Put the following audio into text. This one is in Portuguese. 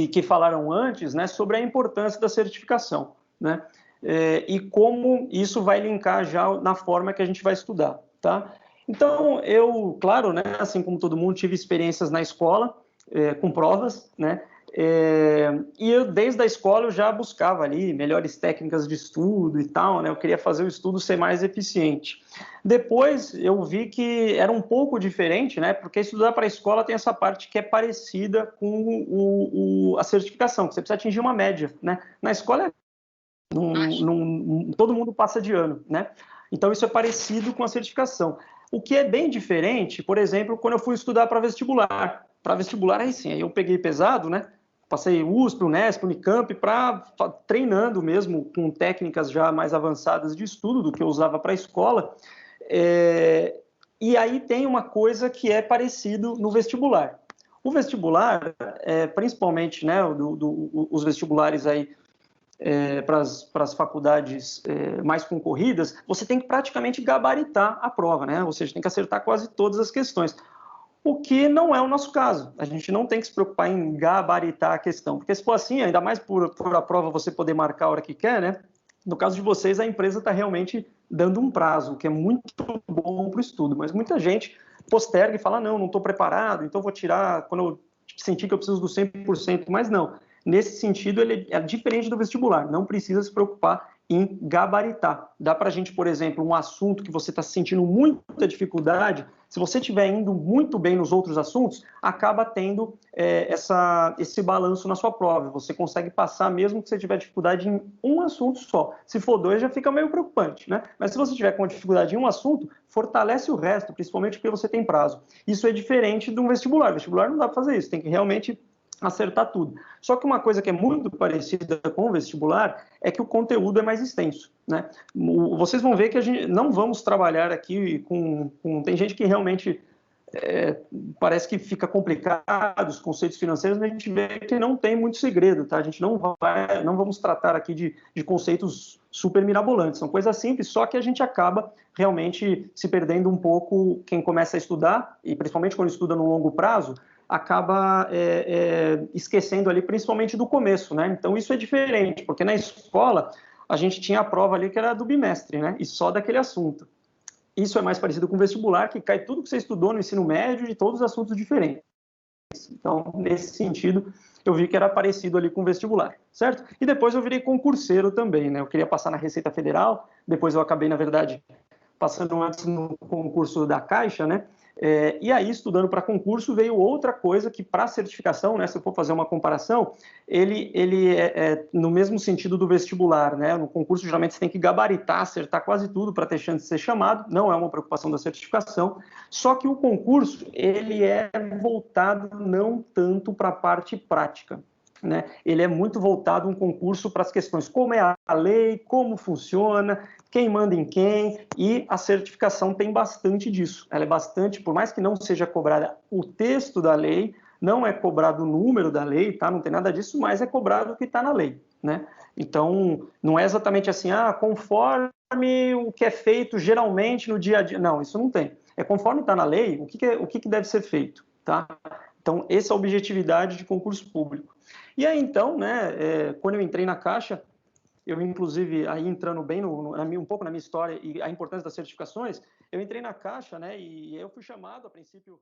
que falaram antes, né, sobre a importância da certificação, né, e como isso vai linkar já na forma que a gente vai estudar, tá? Então, eu, claro, né, assim como todo mundo, tive experiências na escola, com provas, né, e eu, desde a escola, eu já buscava ali melhores técnicas de estudo e tal, né, eu queria fazer o estudo ser mais eficiente. Depois, eu vi que era um pouco diferente, né, porque estudar para a escola tem essa parte que é parecida com a certificação, que você precisa atingir uma média, né, na escola todo mundo passa de ano, né? Então isso é parecido com a certificação. O que é bem diferente, por exemplo, quando eu fui estudar para vestibular. Para vestibular, aí sim, aí eu peguei pesado, né? Passei USP, Unesp, Unicamp, treinando mesmo com técnicas já mais avançadas de estudo do que eu usava para a escola. E aí tem uma coisa que é parecido no vestibular. O vestibular, principalmente, né, os vestibulares aí para as faculdades mais concorridas, você tem que praticamente gabaritar a prova, né? Ou seja, tem que acertar quase todas as questões. O que não é o nosso caso. A gente não tem que se preocupar em gabaritar a questão, porque se for assim, ainda mais por a prova você poder marcar a hora que quer, né? No caso de vocês, a empresa está realmente dando um prazo, que é muito bom para o estudo, mas muita gente posterga e fala, não estou preparado, então vou tirar quando eu sentir que eu preciso do 100%, mas não. Nesse sentido, ele é diferente do vestibular, não precisa se preocupar em gabaritar. Dá para a gente, por exemplo, um assunto que você está sentindo muita dificuldade, se você estiver indo muito bem nos outros assuntos, acaba tendo esse balanço na sua prova. Você consegue passar mesmo que você tiver dificuldade em um assunto só. Se for dois, já fica meio preocupante, né? Mas se você tiver com dificuldade em um assunto, fortalece o resto, principalmente porque você tem prazo. Isso é diferente de um vestibular. Vestibular não dá para fazer isso, tem que realmente acertar tudo. Só que uma coisa que é muito parecida com o vestibular é que o conteúdo é mais extenso, né? Vocês vão ver que a gente não vamos trabalhar aqui tem gente que realmente parece que fica complicado os conceitos financeiros, mas a gente vê que não tem muito segredo, tá? A gente não vamos tratar aqui de conceitos super mirabolantes, são coisas simples, só que a gente acaba realmente se perdendo um pouco quem começa a estudar, e principalmente quando estuda no longo prazo, acaba esquecendo ali, principalmente do começo, né? Então isso é diferente, porque na escola a gente tinha a prova ali que era do bimestre, né? E só daquele assunto. Isso é mais parecido com o vestibular, que cai tudo que você estudou no ensino médio de todos os assuntos diferentes. Então, nesse sentido, eu vi que era parecido ali com o vestibular, certo? E depois eu virei concurseiro também, né? Eu queria passar na Receita Federal, depois eu acabei, na verdade, passando antes no concurso da Caixa, né? E aí, estudando para concurso, veio outra coisa que, para certificação, né, se eu for fazer uma comparação, ele é no mesmo sentido do vestibular, né? No concurso, geralmente, você tem que gabaritar, acertar quase tudo para ter chance de ser chamado, não é uma preocupação da certificação, só que o concurso, ele é voltado não tanto para a parte prática, né? Ele é muito voltado um concurso para as questões como é a lei, como funciona, quem manda em quem, e a certificação tem bastante disso. Ela é bastante, por mais que não seja cobrada o texto da lei, não é cobrado o número da lei, tá? Não tem nada disso, mas é cobrado o que está na lei, né? Então, não é exatamente assim, conforme o que é feito geralmente no dia a dia. Não, isso não tem. É conforme está na lei, o que deve ser feito, tá? Então, essa é a objetividade de concurso público. E aí, então, né, quando eu entrei na Caixa, eu, inclusive, aí entrando bem um pouco na minha história e a importância das certificações, eu entrei na Caixa, né, e eu fui chamado, a princípio,